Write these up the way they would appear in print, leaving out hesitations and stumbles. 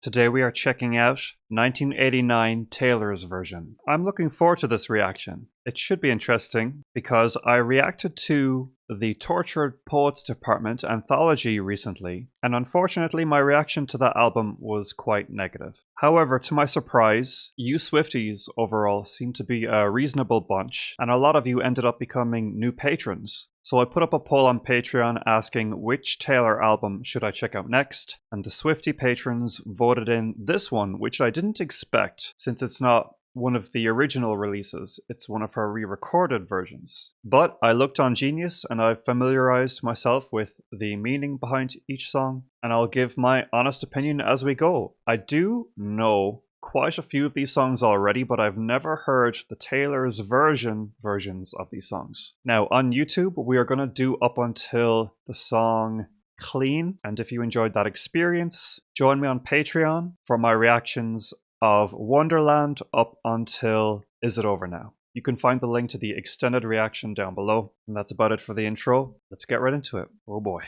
Today we are checking out 1989 Taylor's version. I'm looking forward to this reaction. It should be interesting because I reacted to the Tortured Poets Department anthology recently, and unfortunately my reaction to that album was quite negative. However, to my surprise, you Swifties overall seem to be a reasonable bunch, and a lot of you ended up becoming new patrons. So I put up a poll on Patreon asking which Taylor album should I check out next, and the Swiftie patrons voted in this one, which I didn't expect since it's not one of the original releases, it's one of her re-recorded versions. But I looked on Genius and I familiarized myself with the meaning behind each song, and I'll give my honest opinion as we go. I do know quite a few of these songs already, but I've never heard the Taylor's versions of these songs. Now on YouTube we are going to do up until the song Clean, and if you enjoyed that experience, join me on Patreon for my reactions of Wonderland up until Is It Over Now. You can find the link to the extended reaction down below, and that's about it for the intro. Let's get right into it. Oh boy.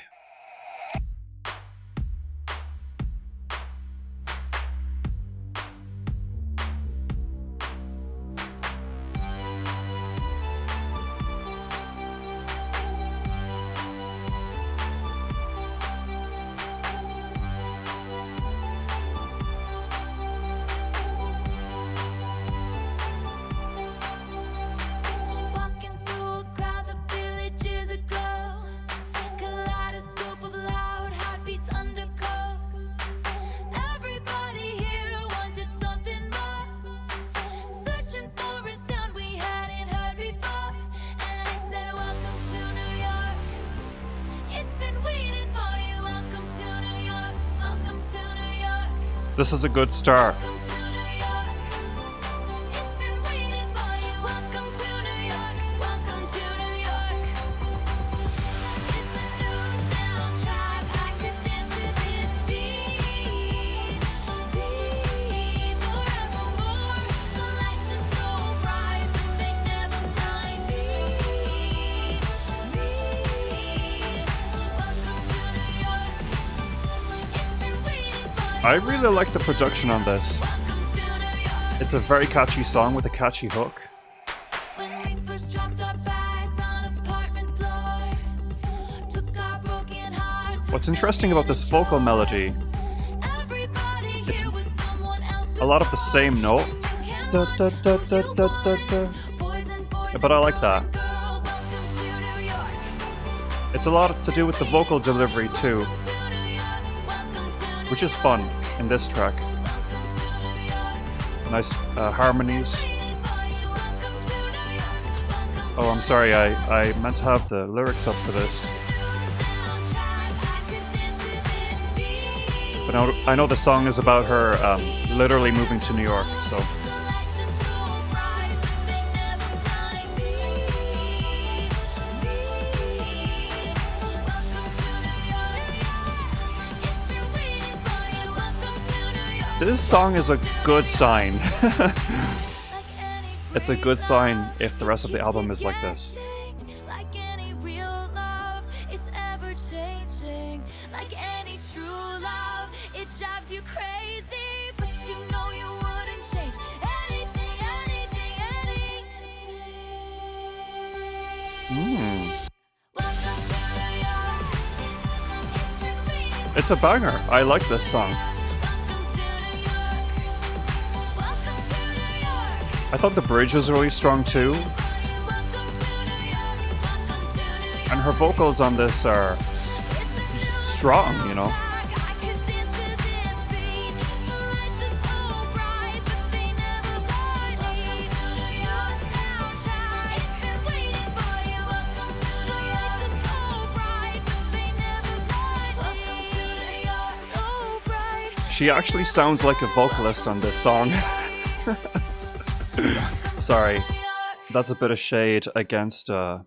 This is a good start. I really like the production on this. It's a very catchy song with a catchy hook. What's interesting about this vocal melody, it's a lot of the same note, da, da, da, da, da, da, da. But I like that. It's a lot to do with the vocal delivery too, which is fun in this track. Nice harmonies. Oh, I'm sorry, I meant to have the lyrics up for this. But I know the song is about her literally moving to New York, so. This song is a good sign. It's a good sign if the rest of the album is like this. It's a banger. I like this song. I thought the bridge was really strong too. And her vocals on this are strong, you know. She actually sounds like a vocalist on this song. Sorry, that's a bit of shade against the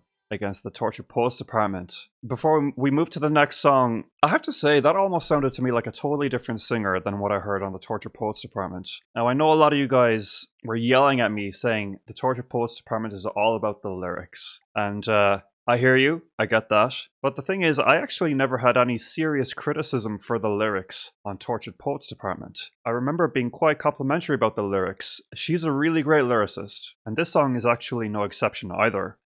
Tortured Poets Department. Before we move to the next song, I have to say that almost sounded to me like a totally different singer than what I heard on the Tortured Poets Department. Now I know a lot of you guys were yelling at me saying the Tortured Poets Department is all about the lyrics, and I hear you, I get that. But the thing is, I actually never had any serious criticism for the lyrics on Tortured Poets Department. I remember being quite complimentary about the lyrics. She's a really great lyricist, and this song is actually no exception either.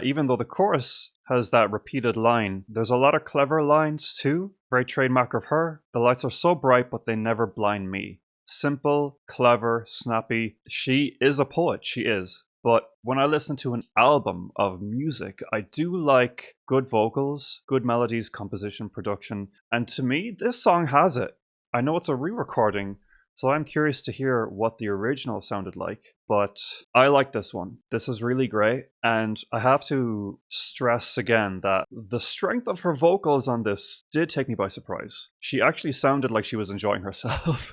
Even though the chorus has that repeated line, there's a lot of clever lines too. Very trademark of her. The lights are so bright, but they never blind me. Simple, clever, snappy. She is a poet, she is. But when I listen to an album of music, I do like good vocals, good melodies, composition, production, and to me, this song has it. I know it's a re-recording, so I'm curious to hear what the original sounded like, but I like this one. This is really great, and I have to stress again that the strength of her vocals on this did take me by surprise. She actually sounded like she was enjoying herself,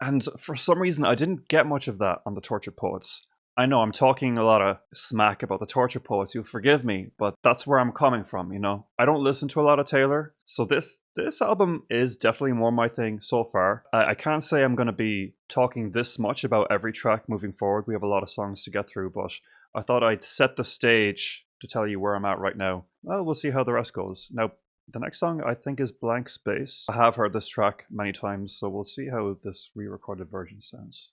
and for some reason, I didn't get much of that on the Tortured Poets. I know I'm talking a lot of smack about the Torture Poets, you'll forgive me, but that's where I'm coming from, you know? I don't listen to a lot of Taylor, so this album is definitely more my thing so far. I can't say I'm going to be talking this much about every track moving forward. We have a lot of songs to get through, but I thought I'd set the stage to tell you where I'm at right now. Well, we'll see how the rest goes. Now, the next song I think is Blank Space. I have heard this track many times, so we'll see how this re-recorded version sounds.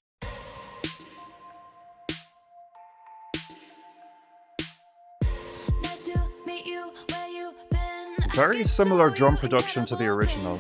Very similar drum production to the original.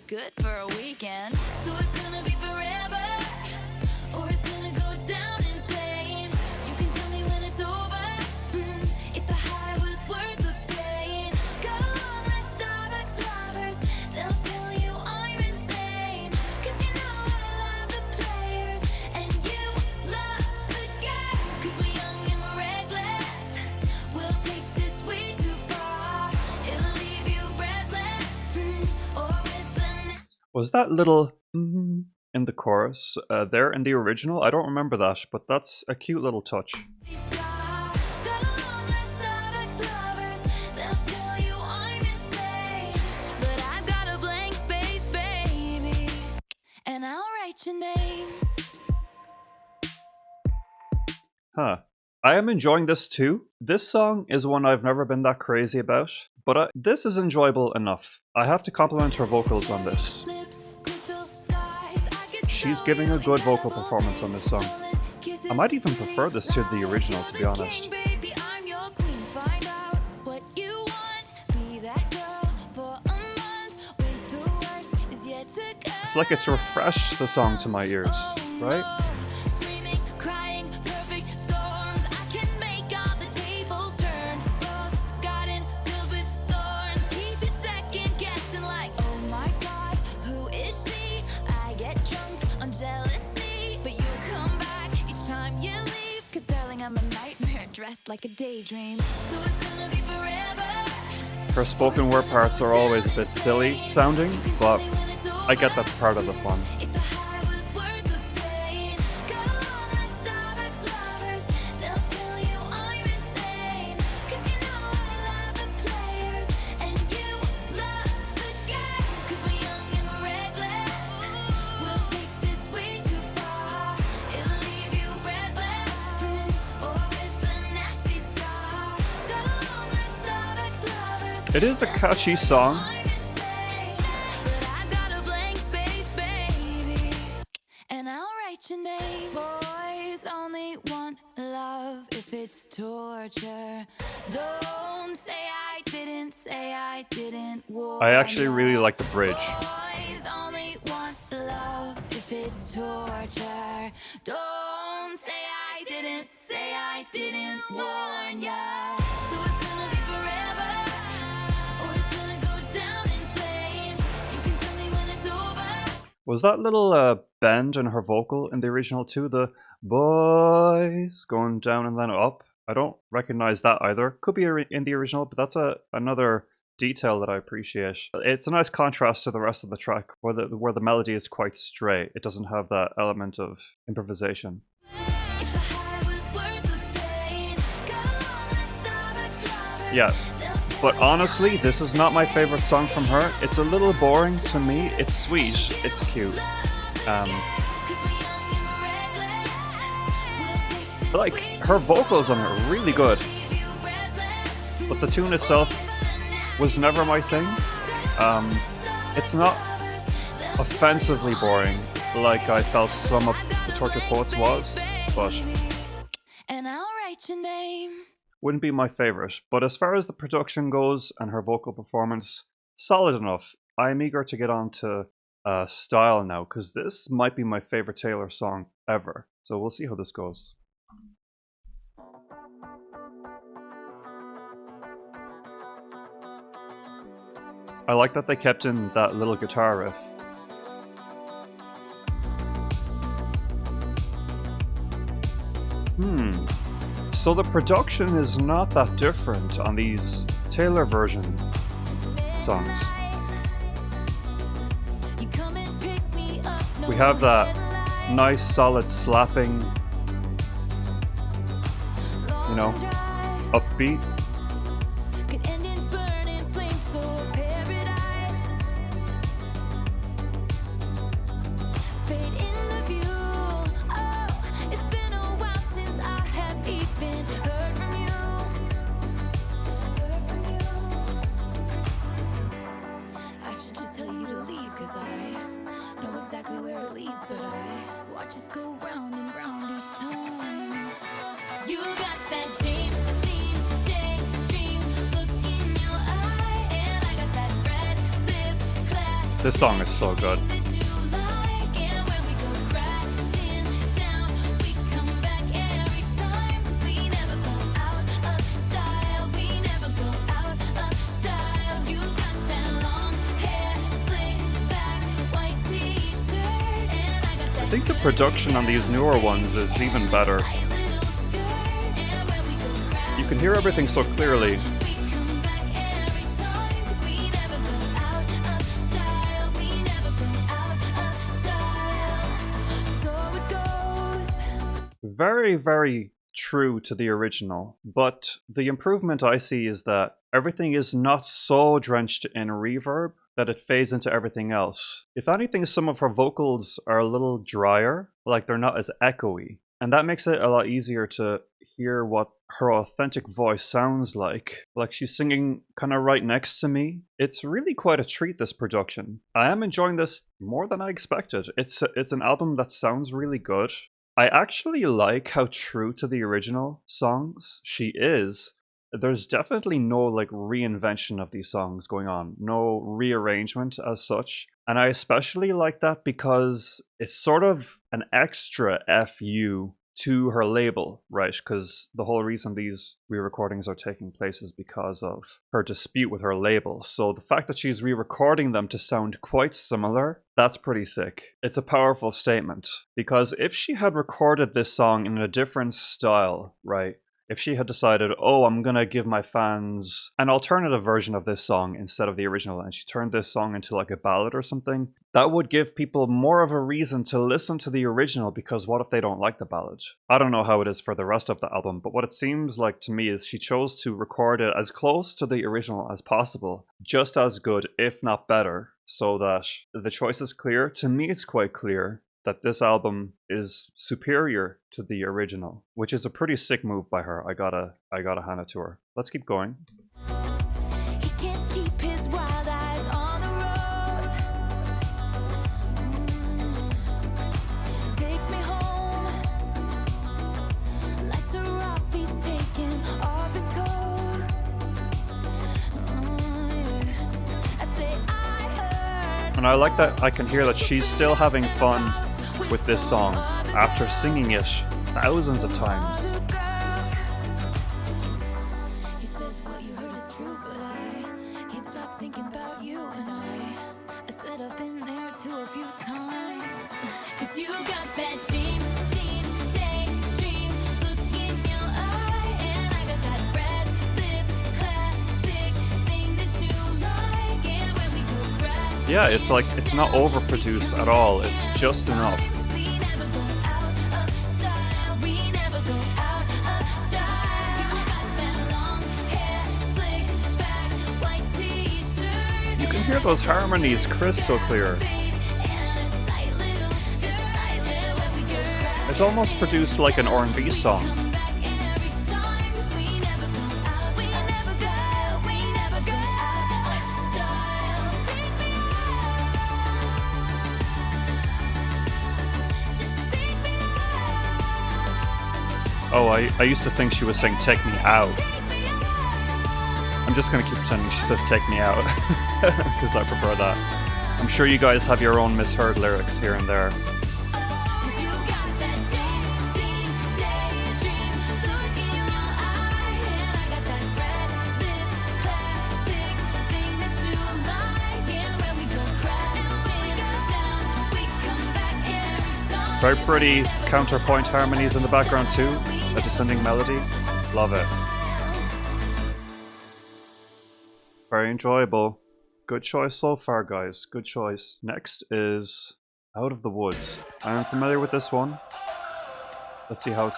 Good for a weekend, so it's gonna be forever, or it's gonna go down in flames. You can tell me when it's over, if the high was worth the pain. Got along like Starbucks lovers, they'll tell you I'm insane. 'Cause you know I love the players, and you love the game. 'Cause we're young and we're reckless, we'll take this way too far. It'll leave you breathless, or was that little in the chorus there in the original? I don't remember that, but that's a cute little touch. Huh. I am enjoying this too. This song is one I've never been that crazy about, but this is enjoyable enough. I have to compliment her vocals on this. She's giving a good vocal performance on this song. I might even prefer this to the original, to be honest. It's like it's refreshed the song to my ears, right? Dressed like a daydream, so it's gonna be forever. Her spoken word parts are always a bit silly sounding, but I get that's part of the fun. It is a catchy song. And I'll write your name. Boys only want love if it's torture. Don't say I didn't I actually really like the bridge. Boys only want love if it's torture. Don't say I didn't warn ya. So it's gonna be forever. Was that little bend in her vocal in the original too? The boys going down and then up? I don't recognize that either. Could be in the original, but that's another detail that I appreciate. It's a nice contrast to the rest of the track, where the melody is quite straight. It doesn't have that element of improvisation. Yeah, but honestly, this is not my favorite song from her. It's a little boring to me. It's sweet, it's cute. Like, her vocals on it are really good, but the tune itself was never my thing. It's not offensively boring like I felt some of the Tortured Poets was, but and I'll write your name. Wouldn't be my favorite. But as far as the production goes and her vocal performance, solid enough. I'm eager to get on to Style now, because this might be my favorite Taylor song ever. So we'll see how this goes. I like that they kept in that little guitar riff. So the production is not that different on these Taylor version songs. We have that nice solid slapping, you know, upbeat. This song is so good. I think the production on these newer ones is even better. You can hear everything so clearly. Very, very true to the original, but the improvement I see is that everything is not so drenched in reverb that it fades into everything else. If anything, some of her vocals are a little drier, like they're not as echoey, and that makes it a lot easier to hear what her authentic voice sounds like she's singing kind of right next to me. It's really quite a treat, this production. I am enjoying this more than I expected. It's an album that sounds really good. I actually like how true to the original songs she is. There's definitely no like reinvention of these songs going on, no rearrangement as such. And I especially like that because it's sort of an extra FU to her label, right? Because the whole reason these re-recordings are taking place is because of her dispute with her label. So the fact that she's re-recording them to sound quite similar, that's pretty sick. It's a powerful statement, because if she had recorded this song in a different style, right? If she had decided, oh, I'm gonna give my fans an alternative version of this song instead of the original, and she turned this song into like a ballad or something, that would give people more of a reason to listen to the original, because what if they don't like the ballad? I don't know how it is for the rest of the album, but what it seems like to me is she chose to record it as close to the original as possible, just as good, if not better, so that the choice is clear. To me, it's quite clear that this album is superior to the original, which is a pretty sick move by her. I gotta hand it to her. Let's keep going. He can't keep his wild eyes on the road. Takes me home. Lights are off, he's taking off his coat. Yeah. I say I heard. And I like that I can hear that she's still having fun with this song after singing it thousands of times. He says what you heard is true, but I can't stop thinking about you. And I said I've been there too a few times. 'Cause you got that James Dean daydream look in your eye, and Yeah, it's like, it's not overproduced at all. It's just enough. You can hear those harmonies crystal clear. It's almost produced like an R&B song. Oh, I used to think she was saying "take me out." I'm just gonna keep pretending she says "take me out" because I prefer that. I'm sure you guys have your own misheard lyrics here and there. Very pretty counterpoint harmonies in the background too. A descending melody. Love it. Very enjoyable. Good choice so far, guys. Good choice. Next is Out of the Woods. I'm familiar with this one. Let's see how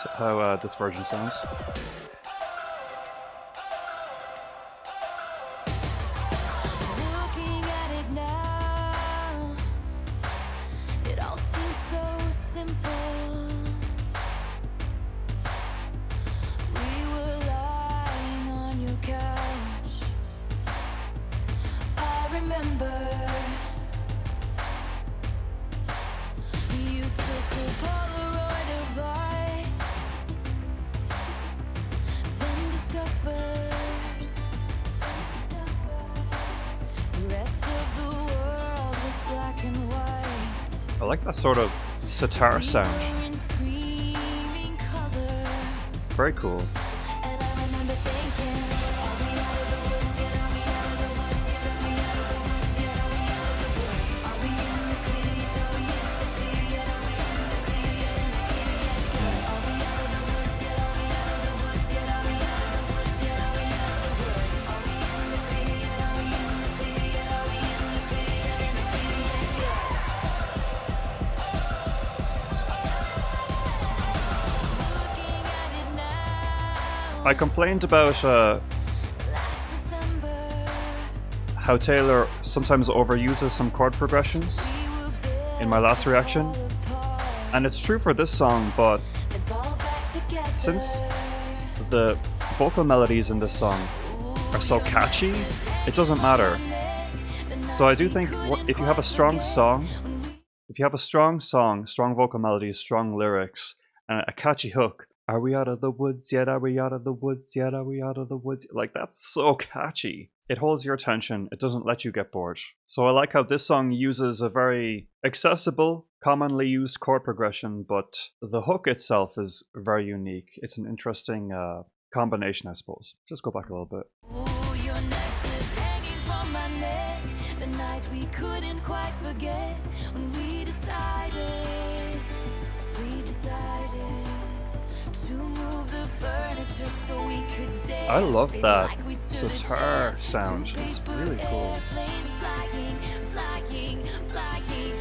this version sounds. I like that sort of sitar sound. Very cool. I complained about how Taylor sometimes overuses some chord progressions in my last reaction, and it's true for this song, but since the vocal melodies in this song are so catchy, it doesn't matter. So I do think if you have a strong song, strong vocal melodies, strong lyrics, and a catchy hook, are we out of the woods yet? Are we out of the woods yet? Are we out of the woods? Like, that's so catchy. It holds your attention. It doesn't let you get bored. So I like how this song uses a very accessible, commonly used chord progression, but the hook itself is very unique. It's an interesting combination, I suppose. Just go back a little bit. Ooh, your necklace hanging from my neck. The night we couldn't quite forget when we decided to move the furniture so we could dance. I love that Like we stood a sitar chance. sound. Two It's paper really cool. airplanes flying.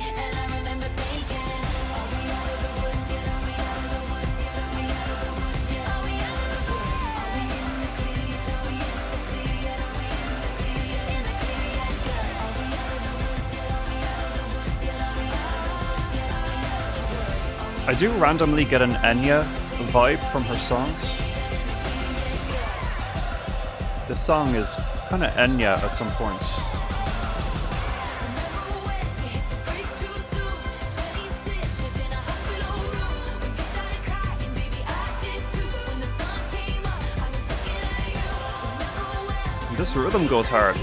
And I remember thinking, are we out of the woods yet? Are we out of the woods yet? Are we out of the woods yet? Are we out of the woods? Are we in the clear yet? Are we in the clear yet? Are we in the clear yet? In the clear yet? Good. Are we out of the woods yet? Are we out of the woods yet? Are we out of the woods yet? Are we out of the woods? I do randomly get an Enya vibe from her songs. This song is kind of Enya at some points. This rhythm goes hard.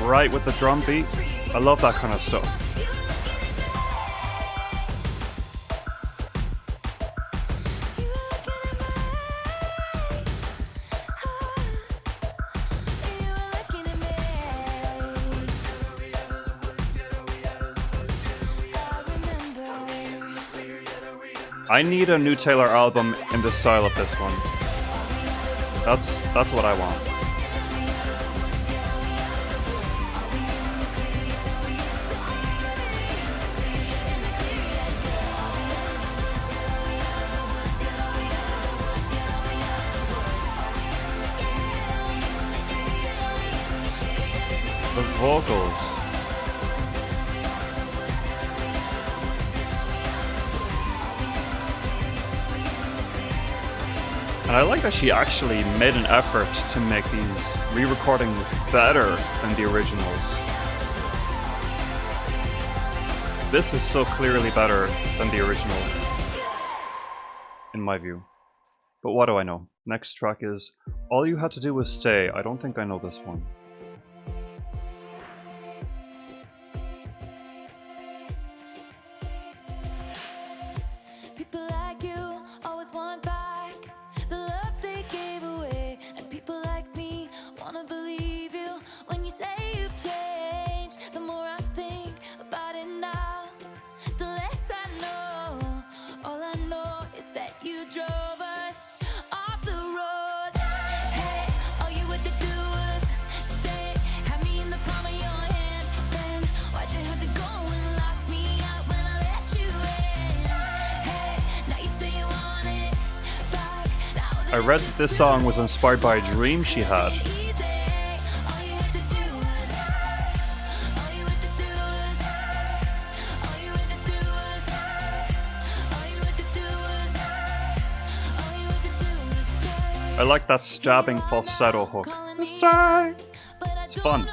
Right with the drum beat. I love that kind of stuff. I need a new Taylor album in the style of this one. That's what I want. The vocals. And I like that she actually made an effort to make these re-recordings better than the originals. This is so clearly better than the original, in my view. But what do I know? Next track is All You Had to Do Was Stay. I don't think I know this one. People like you always want back the love they gave away, and people like me wanna believe you when you say you've changed. The more I think about it now, the less I know. All I know is that you drove us off the road. Hey, all you had to do was stay. Had me in the palm of your hand. Then why'd you have to go and lock me out when I let you in? Hey, now you say you want it back. Now that I read that this song was inspired by a dream she had. easy. All you had to do was. All you had to do was. All you had to do was. All you had to do was. All you had to do was stay. I like that stabbing falsetto hook. It's fun.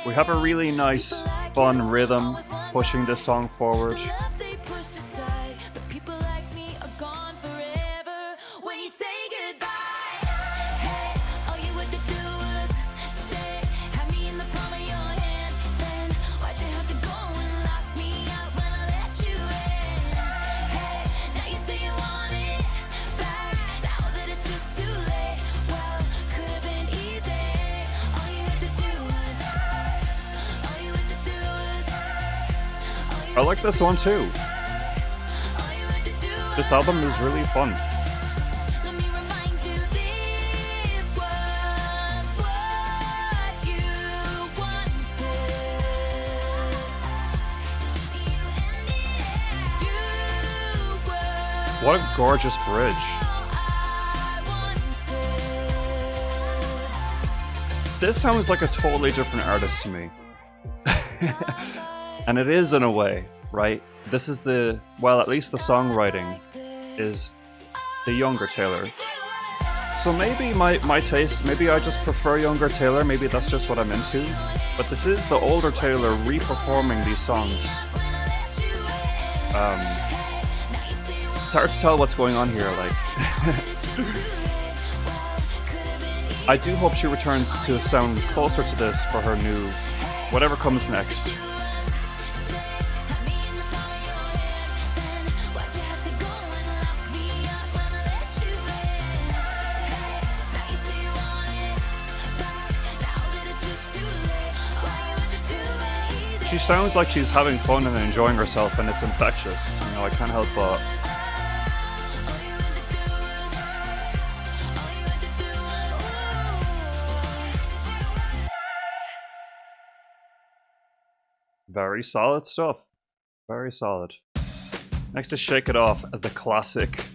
We have a really nice, fun rhythm pushing this song forward. I like this one too. This album is really fun. Let me remind you, this was what you wanted. You were What a gorgeous bridge. I wanted. This sounds like a totally different artist to me. And it is in a way, right? This is the, well, at least the songwriting is the younger Taylor. So maybe my taste, maybe I just prefer younger Taylor, maybe that's just what I'm into. But this is the older Taylor re-performing these songs. It's hard to tell what's going on here, like. I do hope she returns to a sound closer to this for her new, whatever comes next. She sounds like she's having fun and enjoying herself, and it's infectious. You know, I can't help but. Very solid stuff. Very solid. Next is Shake It Off, the classic.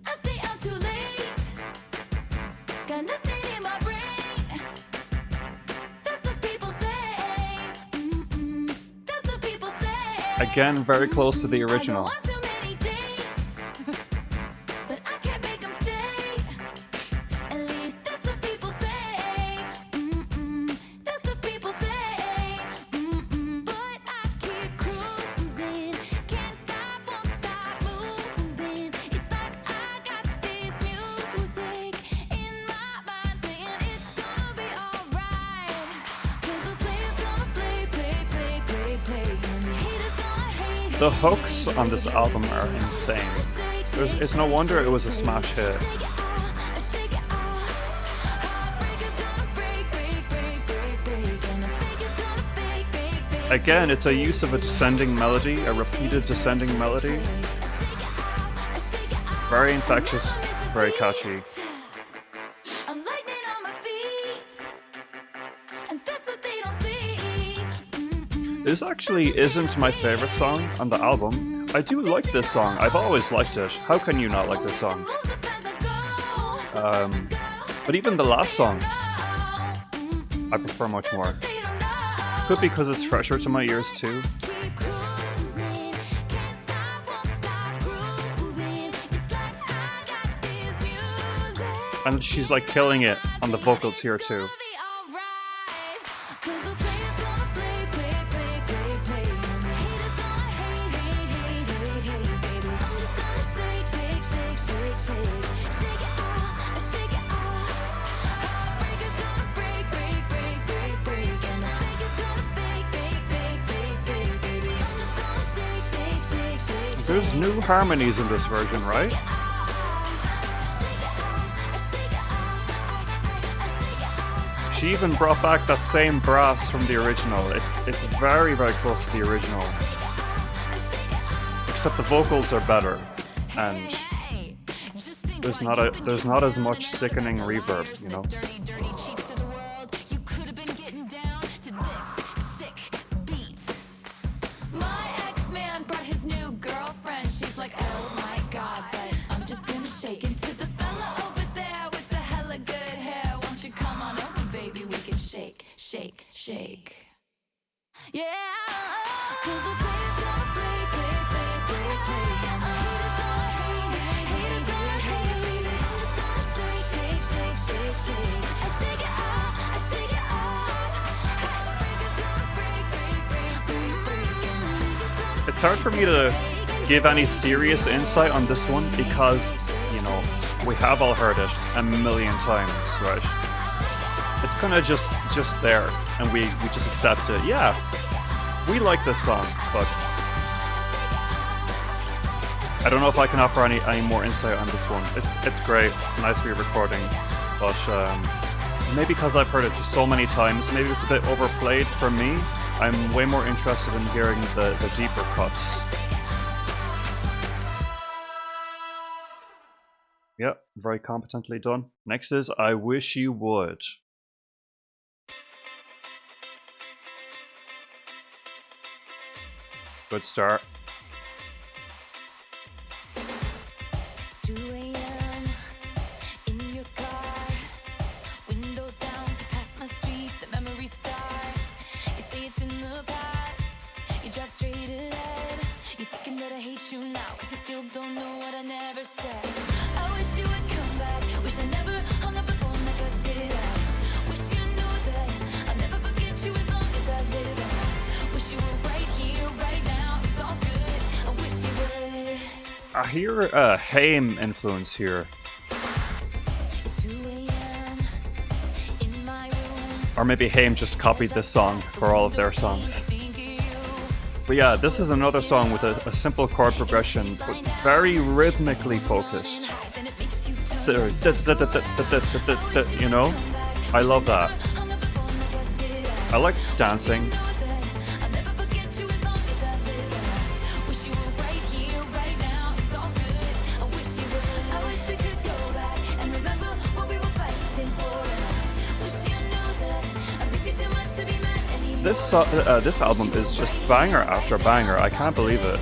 I say I'm too late. Got nothing in my brain. That's what people say. That's what people say. Again, very close to the original. I don't want too many dates, but I can't make 'em stay. At least that's what people say. That's what people say. But I keep cruising, can't stop, won't stop moving. It's like I got this music in my mind saying it's gonna be alright. 'Cause the player's gonna play, play, play, play, play, and the haters gonna hate. The hooks on this album are insane. It's no wonder it was a smash hit. Again, it's a use of a descending melody, a repeated descending melody. Very infectious, very catchy. I'm lightning on my feet, and that's what they don't see. This actually isn't my favorite song on the album. I do like this song. I've always liked it. How can you not like this song? Moves about But even the last song, I prefer much more. Could be because it's fresher to my ears too. And she's like killing it on the vocals here too. There's new harmonies in this version, right? She even brought back that same brass from the original. It's very, very close to the original. Except the vocals are better, and there's not as much sickening reverb, you know. Shake. Yeah. 'Cause the players gonna play. And the haters gonna hate, baby. I'm just gonna shake. I shake it off. Heartbreakers gonna break. It's hard for me to give any serious insight on this one because, you know, we have all heard it a million times, right? It's kind of just there, and we just accept it. Yeah, we like this song, but I don't know if I can offer any more insight on this one. It's great, nice re-recording, but maybe because I've heard it so many times, maybe it's a bit overplayed for me. I'm way more interested in hearing the deeper cuts. Yep, very competently done. Next is I Wish You Would. Good start. It's 2 a.m. in your car, windows down, you pass my street, the memories start. You say it's in the past, you drive straight ahead. You're thinking that I hate you now, 'cause you still don't know what I never said. I wish you would come back, wish I never hung up the phone like I did. I wish you knew that I'll never forget you as long as I live. I wish you were right here, right now. I hear a Haim influence here. Or maybe Haim just copied this song for all of their songs. But yeah, this is another song with a simple chord progression, but very rhythmically focused. So, you know? I love that. I like dancing. This album is just banger after banger. I can't believe it.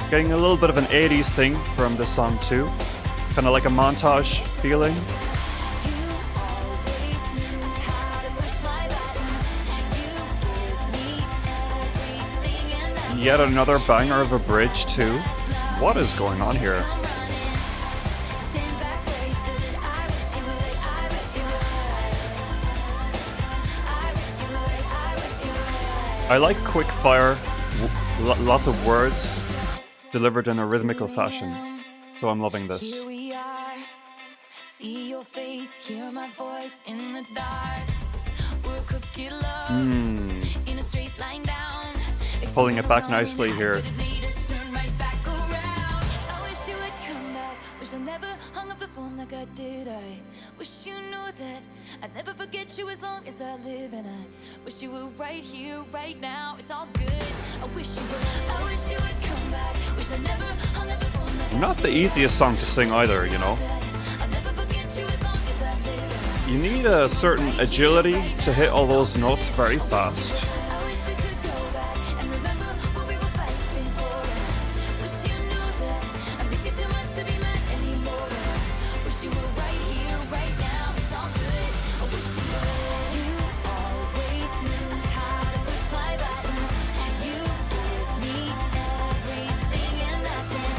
Getting a little bit of an 80s thing from this song too. Kind of like a montage feeling. Yet another banger of a bridge too. What is going on here? I like quick fire, lots of words delivered in a rhythmical fashion, so I'm loving this. Here we are, see your face, hear my voice in the dark. We'll cook it love in a straight line down. Pulling it back nicely here. Wish I never hung up the phone like I did. I wish you knew that I'd never forget you as long as I live. And I wish you were right here, right now. It's all good. I wish you would come back. Wish I never hung up the phone like Not the easiest song to sing either, you know. You need a certain agility to hit all those notes very fast.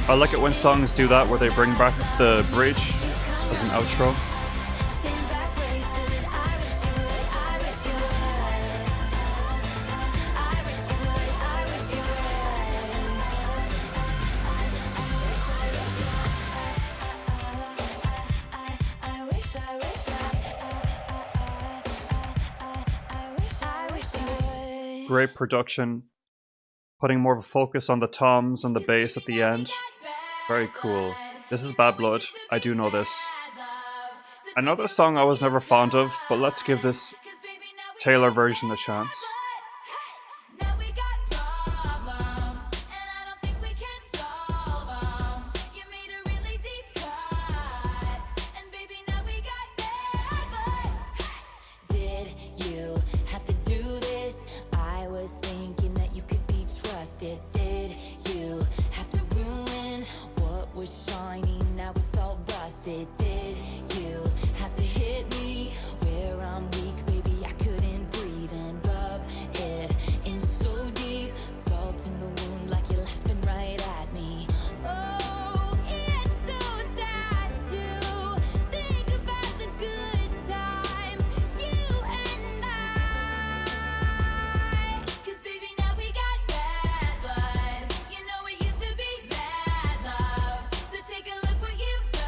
I like it when songs do that, where they bring back the bridge as an outro. Stand back, race to it. I wish you would. I wish you would. I wish you would. I wish you would. I wish you would. Great production, putting more of a focus on the toms and the bass at the end. Very cool. This is Bad Blood. I do know this. Another song I was never fond of, but let's give this Taylor version a chance. Now we got problems, and I don't think we can solve them. You made a really deep cut, and baby, now we got bad blood. Did you have to do this? I was thinking that you could be trusted. Did you have to ruin what was shiny? Now it's all rusted. Did you have to hit me where I'm weak, baby? I couldn't breathe and rub it in so deep, salt in the wound like you're laughing right at me. Oh, it's so sad to think about the good times, you and I. 'Cause baby, now we got bad blood. You know it used to be bad love. So take a look what you've done.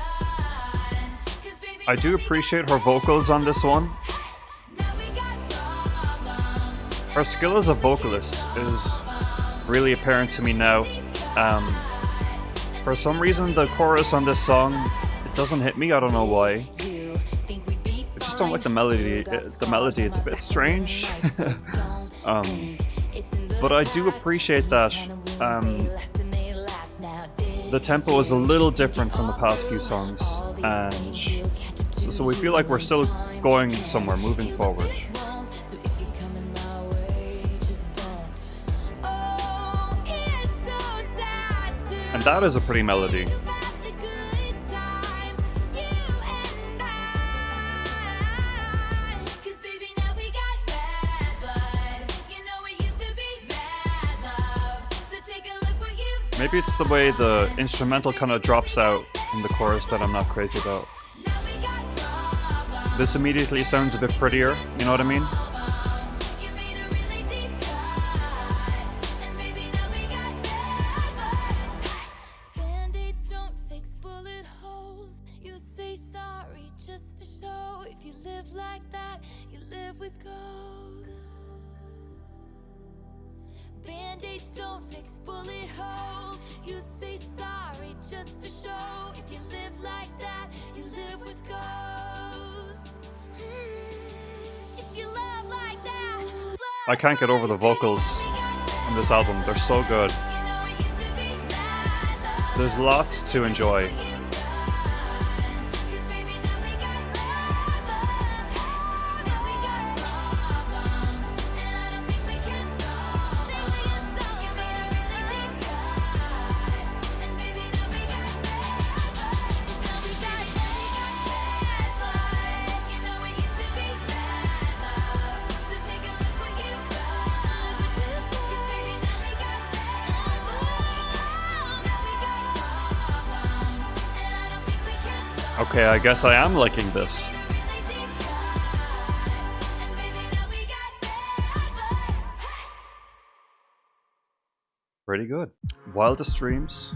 'Cause baby, I do appreciate her vocals on this one. now we got problems. Her skill as a vocalist is really apparent to me now. For some reason, the chorus on this song, it doesn't hit me. I don't know why. You think we'd be I just don't like the melody. It's a bit strange. But I do appreciate that the tempo is a little different from the past few songs, and so we feel like we're still going somewhere, moving forward. So if you're coming my way, just don't. Oh, it's so sad to And that is a pretty melody. think about the good times, you and I. 'Cause baby, now we got bad blood. You know it used to be bad love. So take a look what you've done. Maybe it's the way the instrumental kind of drops out in the chorus that I'm not crazy about. Now we got problems. This immediately sounds a bit prettier, you know what I mean? You made a really deep cut, and baby, now we got bad blood. Band-aids don't fix bullet holes. You say sorry just for show. If you live like that, you live with ghosts. Band-aids don't fix bullet holes. You say sorry just for show. If you live like that, you live with ghosts. If you love like that, I can't get over the vocals on this album. They're so good. you know it used to be bad love. There's lots to enjoy. Okay, I guess I am liking this. Pretty good. Wildest Dreams.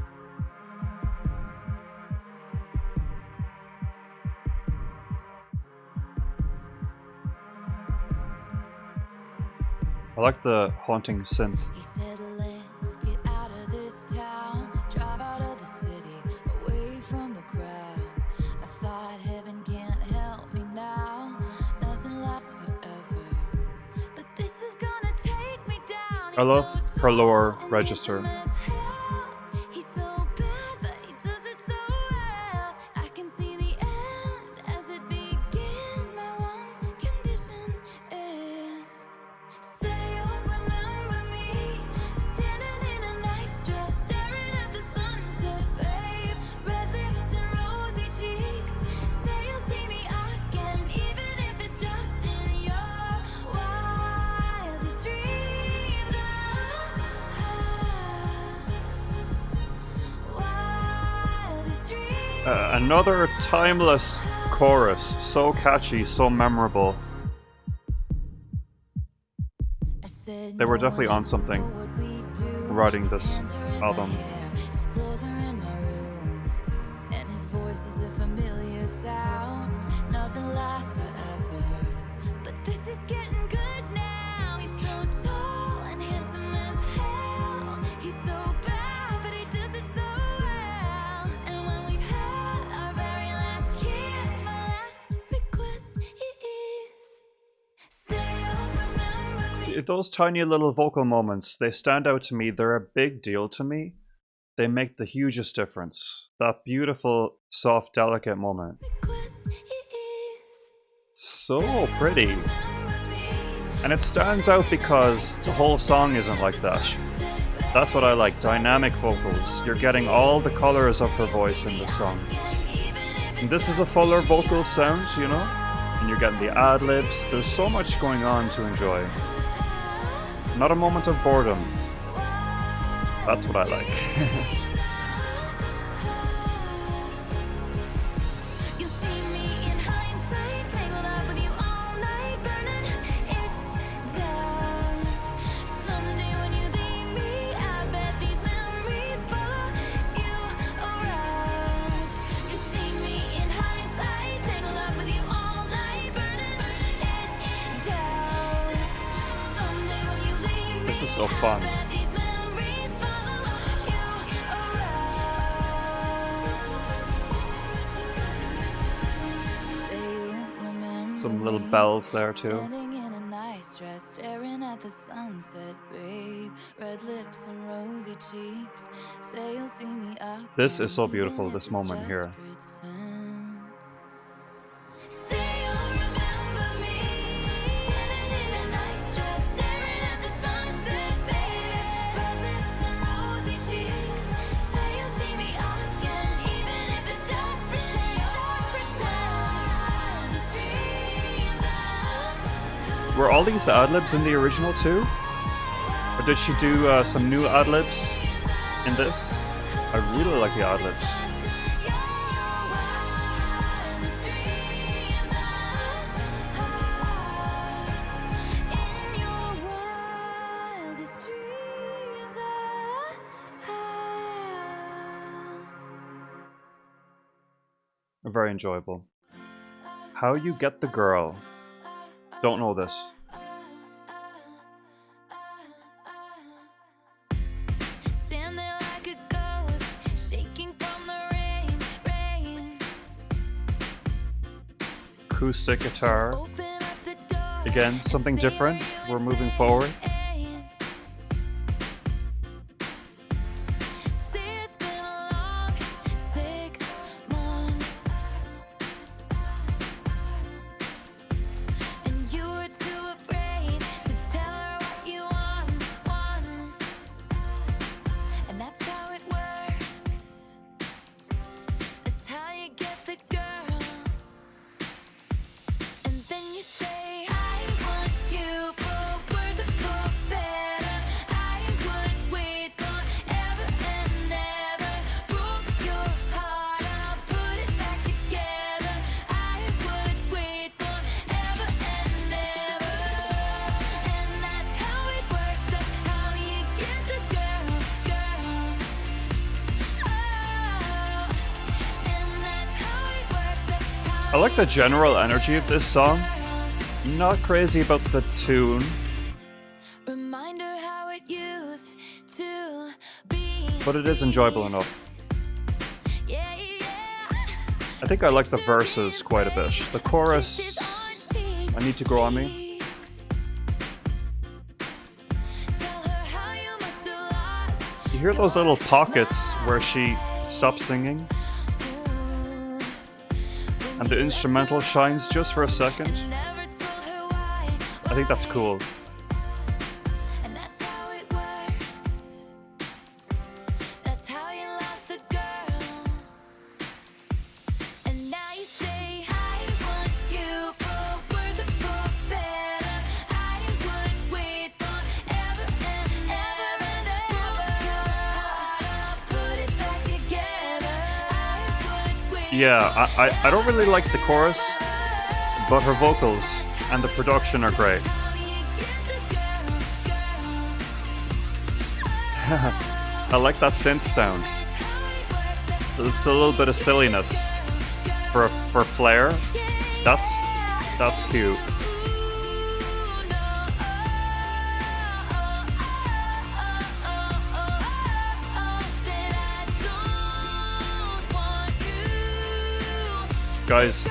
I like the haunting synth. He said, let's get out of this town, drive out of the city, away from the crowds. I thought heaven can't help me now, nothing lasts forever, but this is gonna take me down. I love her lower register. He's so bad, but he does it so well. I can see the end as it begins. My one condition is, say you'll remember me, standing in a nice dress, staring at the sunset, babe. Red lips and rosy cheeks. Say you'll see me again, even if it's just in your wildest dreams. Another timeless chorus, so catchy, so memorable. They were definitely on something writing this album. Those tiny little vocal moments, they stand out to me. They're a big deal to me. They make the hugest difference. That beautiful, soft, delicate moment. So pretty. And it stands out because the whole song isn't like that. That's what I like, dynamic vocals. You're getting all the colors of her voice in this song. And this is a fuller vocal sound, you know? And you're getting the ad-libs. There's so much going on to enjoy. Not a moment of boredom. That's what I like. This is so fun. Some little bells there too. Staring at the sunset, babe. Red lips and rosy cheeks. Say you'll see me again. This is so beautiful, this moment here. Were all these ad-libs in the original too? Or did she do some new ad-libs in this? I really like the ad-libs. Very enjoyable. How You Get the Girl. Don't know this. Stand there like a ghost, shaking from the rain. Acoustic guitar. Again, something different. We're moving forward. I like the general energy of this song. Not crazy about the tune. But it is enjoyable enough. I think I like the verses quite a bit. The chorus, I Need to Grow on Me. You hear those little pockets where she stops singing? And the instrumental shines just for a second. I think that's cool. Yeah, I don't really like the chorus, but her vocals and the production are great. I like that synth sound. It's a little bit of silliness for flair. That's cute. Guys,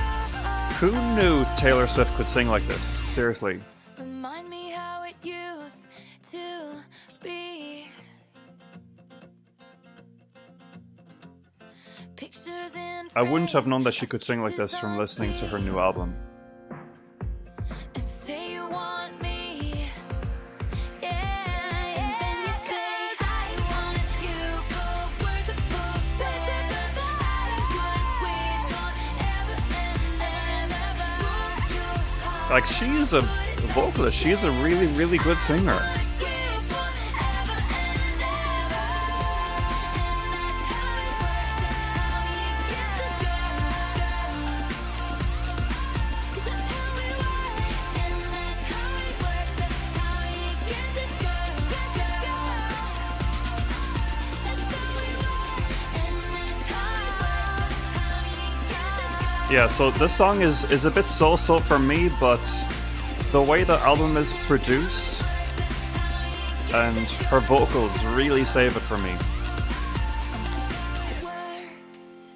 who knew Taylor Swift could sing like this? Seriously. Remind me how it used to be. Pictures in I wouldn't have known that she frames, could sing like this from listening to her new album. and say you want me. Yeah, and then you say I want you. But where's the book? Where's the book? I would wait forever and ever. Like, she's a vocalist. She's a really, really good singer. Yeah, so this song is a bit so-so for me, but the way the album is produced and her vocals really save it for me. Works.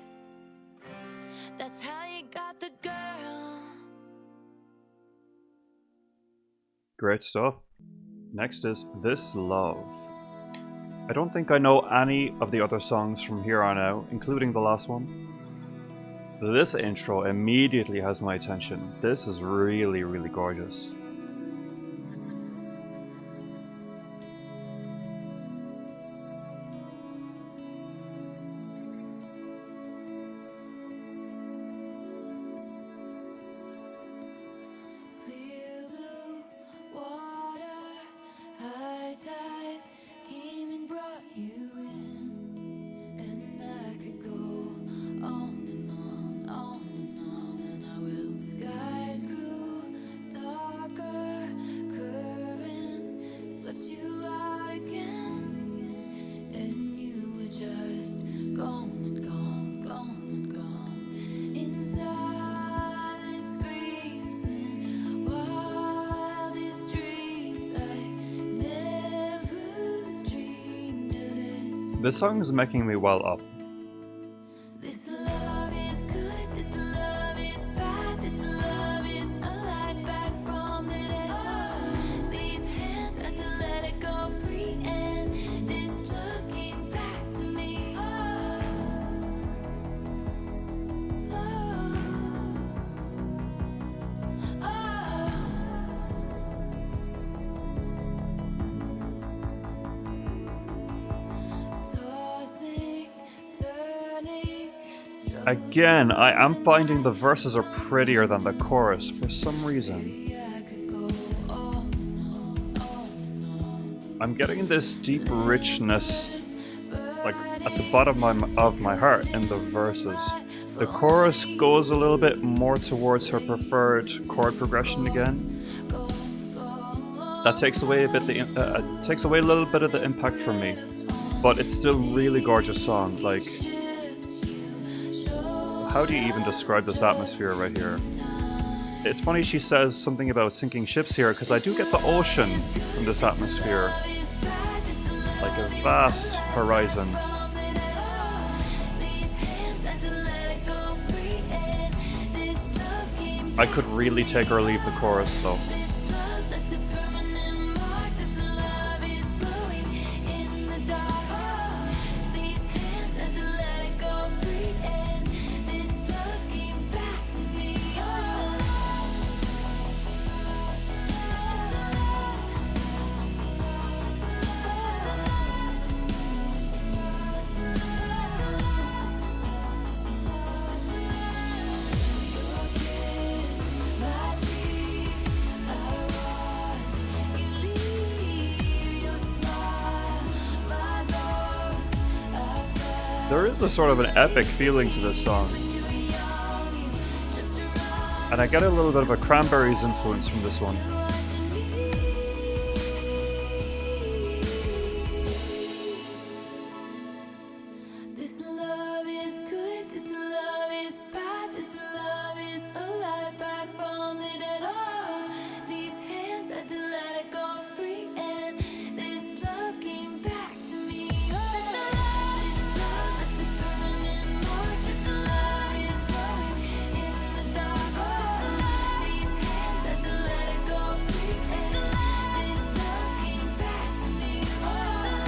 That's how you got the girl. Great stuff. Next is This Love. I don't think I know any of the other songs from here on out, including the last one. This intro immediately has my attention. This is really, really gorgeous. Clear blue water, high tide came and brought you in, and I could go on and on, and I will. Skies grew darker, currents swept you out again, and you were just gone and gone, gone and gone. In silent screams and wildest dreams, I never dreamed of this. This song is making me well up. This love is good, this love is bad, this love is a light back from the dead. These hands had to let it go free, and this love came back to me. Tossing, turning, Again, I am finding the verses are prettier than the chorus for some reason. I could go on and on. I'm getting this deep richness, like at the bottom of my heart in the verses. The chorus goes a little bit more towards her preferred chord progression again. That takes away a little bit of the impact from me, but it's still a really gorgeous song. Like, how do you even describe this atmosphere right here? It's funny she says something about sinking ships here, because I do get the ocean from this atmosphere, like a vast horizon. I could really take or leave the chorus though. There is a sort of an epic feeling to this song. And I get a little bit of a Cranberries influence from this one. This love is good, this love is bad, this love is alive, back from the dead. Oh, these hands had to let it go free, and this love came back to me. Oh, this love left a permanent mark. This love is glowing in the dark. Oh, these hands had to let it go free, and this love came back to me. Oh.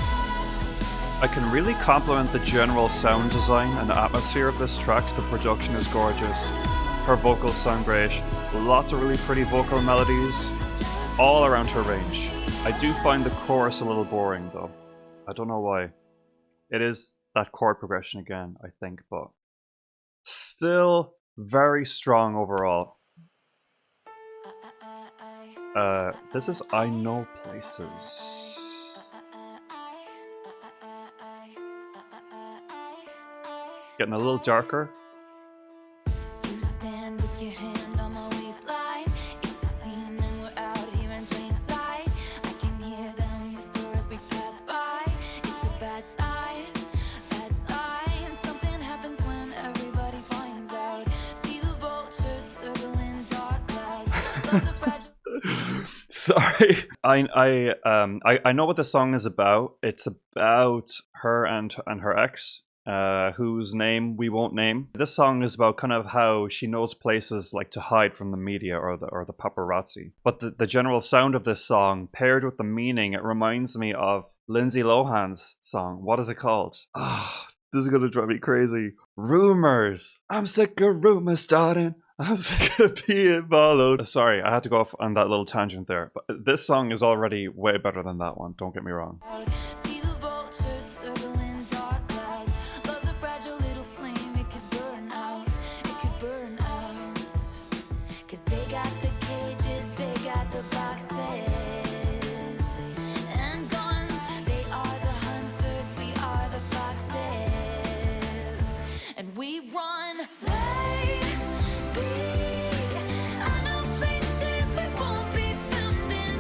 I can really compliment the general sound design and atmosphere of this track. The production is gorgeous. Her vocals sound great. Lots of really pretty vocal melodies all around her range. I do find the chorus a little boring though. I don't know why. It is that chord progression again, I think, but still very strong overall. This is I Know Places. Getting a little darker. You stand with your hand on my waistline. It's a scene and we're out here in plain sight. I can hear them whisper as we pass by. It's a bad sign, bad sign. Something happens when everybody finds out. See the vultures circling dark clouds. Loves are fragile. Sorry. I know what the song is about. It's about her and her ex. Whose name we won't name. This song is about kind of how she knows places like to hide from the media or the paparazzi. But the general sound of this song, paired with the meaning, it reminds me of Lindsay Lohan's song. What is it called? Ah, this is gonna drive me crazy. Rumors. I'm sick of rumors starting. I'm sick of being followed. Sorry, I had to go off on that little tangent there. But this song is already way better than that one. Don't get me wrong. See the vultures circling dark clouds. Love's a fragile little flame. It could burn out. It could burn out. 'Cause they got the cages, they got the boxes and guns. They are the hunters, we are the foxes, and we run. I know places we won't be found in.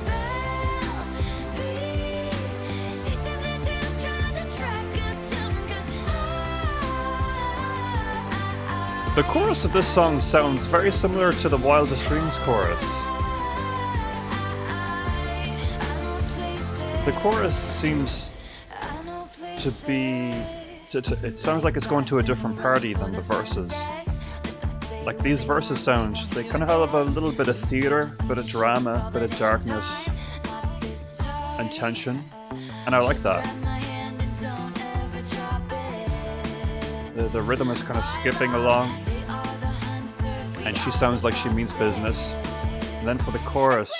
She said their tails trying to track us down 'cause The chorus of this song sounds very similar to the Wildest Dreams chorus. The chorus seems to be... it sounds like it's going to a different party than the verses. Like these verses sound, they kind of have a little bit of theater, a bit of drama, a bit of darkness and tension, and I like that. The rhythm is kind of skipping along, and she sounds like she means business. And then for the chorus,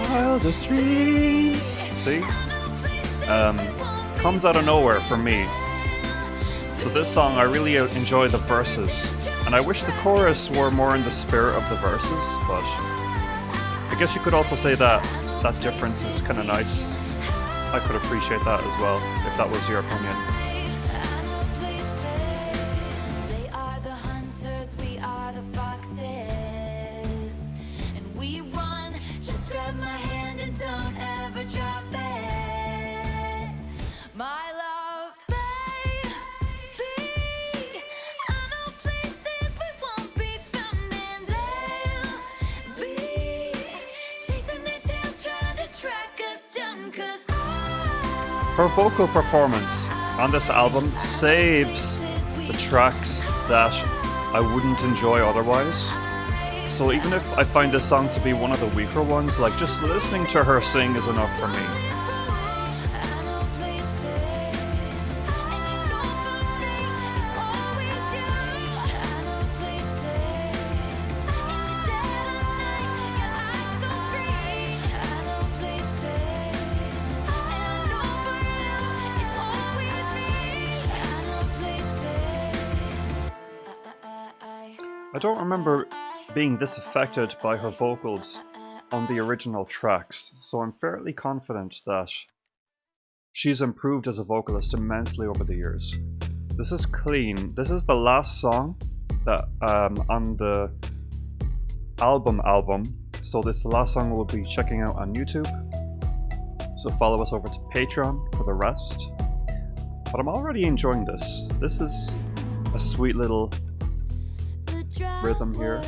Wildest Dreams, see? Comes out of nowhere for me. So this song, I really enjoy the verses, and I wish the chorus were more in the spirit of the verses, but I guess you could also say that that difference is kind of nice. I could appreciate that as well, if that was your opinion. they are the hunters, we are the foxes, and we run. Just grab my hand and don't ever drop it. My love, baby, I know places we won't be found, and they'll be chasing their tails trying to track us down 'cause Her vocal performance on this album saves the tracks that I wouldn't enjoy otherwise. So even if I find this song to be one of the weaker ones, like just listening to her sing is enough for me. I don't remember being this affected by her vocals on the original tracks, so I'm fairly confident that she's improved as a vocalist immensely over the years. This is clean. This is the last song that on the album. So this is the last song we'll be checking out on YouTube. So follow us over to Patreon for the rest. But I'm already enjoying this. This is a sweet little rhythm here.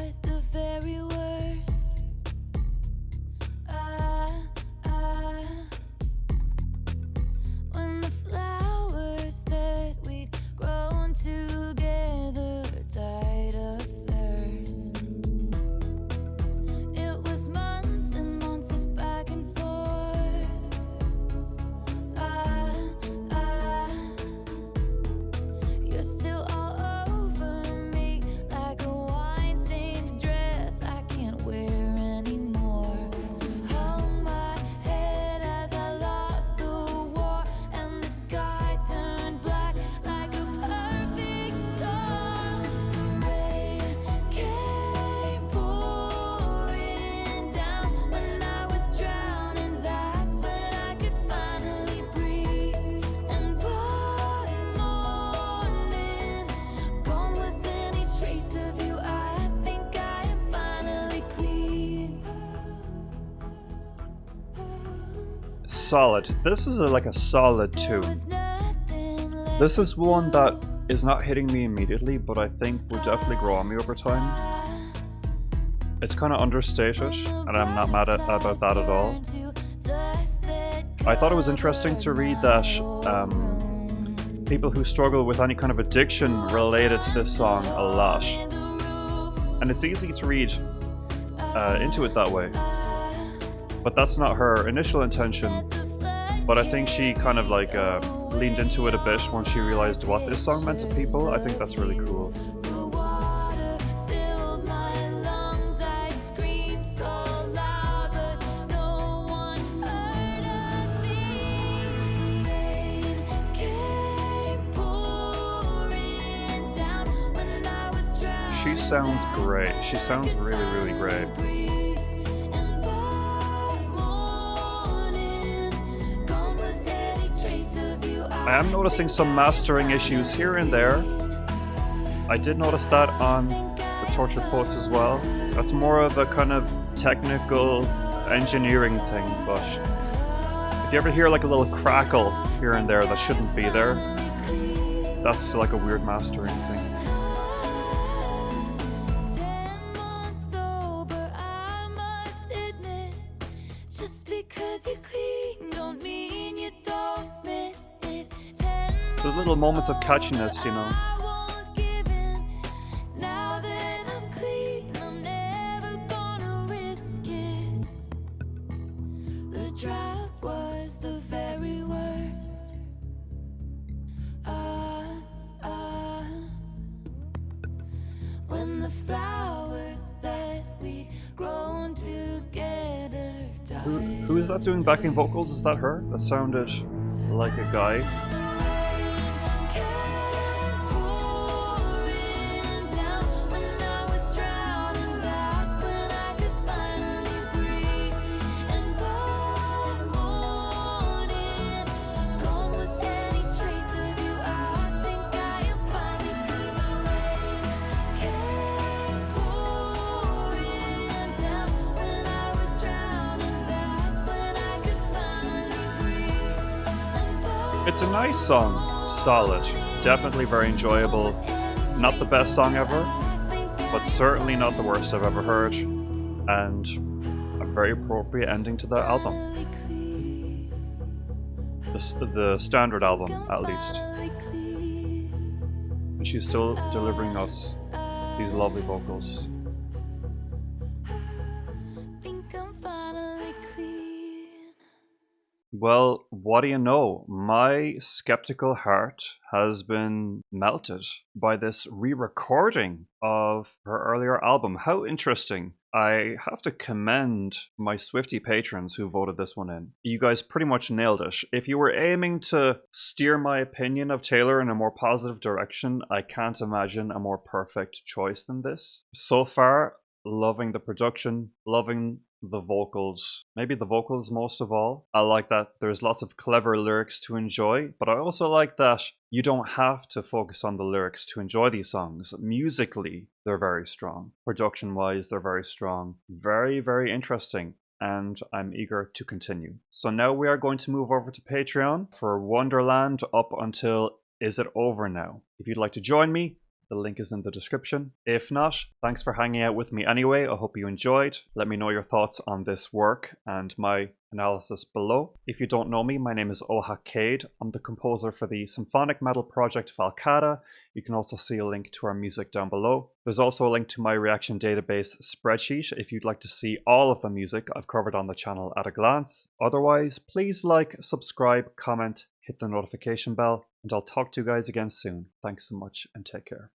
Solid. This is like a solid tune. This is one that is not hitting me immediately, but I think will definitely grow on me over time. It's kind of understated, and I'm not mad about that at all. I thought it was interesting to read that people who struggle with any kind of addiction related to this song a lot. And it's easy to read into it that way. But that's not her initial intention. But I think she kind of like leaned into it a bit once she realized what this song meant to people. I think that's really cool. She sounds great. She sounds really, really great. I am noticing some mastering issues here and there. I did notice that on the Tortured Poets as well. That's more of a kind of technical engineering thing, but if you ever hear like a little crackle here and there that shouldn't be there, that's like a weird mastering thing. There's little moments of catchiness, you know. Who is that doing backing vocals? Is that her? That sounded like a guy. It's a nice song, solid, definitely very enjoyable. Not the best song ever, but certainly not the worst I've ever heard, and a very appropriate ending to the album. The standard album, at least. And she's still delivering us these lovely vocals. Well, what do you know? My skeptical heart has been melted by this re-recording of her earlier album. How interesting. I have to commend my Swiftie patrons who voted this one in. You guys pretty much nailed it. If you were aiming to steer my opinion of Taylor in a more positive direction, I can't imagine a more perfect choice than this. So far, loving the production, loving the vocals, maybe the vocals most of all. I like that there's lots of clever lyrics to enjoy, but I also like that you don't have to focus on the lyrics to enjoy these songs. Musically, they're very strong. Production-wise, they're very strong. Very, very interesting. And I'm eager to continue. So now we are going to move over to Patreon for Wonderland up until Is It Over Now. If you'd like to join me, the link is in the description. If not, thanks for hanging out with me anyway. I hope you enjoyed. Let me know your thoughts on this work and my analysis below. If you don't know me, my name is Ohak Cade. I'm the composer for the symphonic metal project Falcata. You can also see a link to our music down below. There's also a link to my reaction database spreadsheet if you'd like to see all of the music I've covered on the channel at a glance. Otherwise, please like, subscribe, comment, hit the notification bell, and I'll talk to you guys again soon. Thanks so much and take care.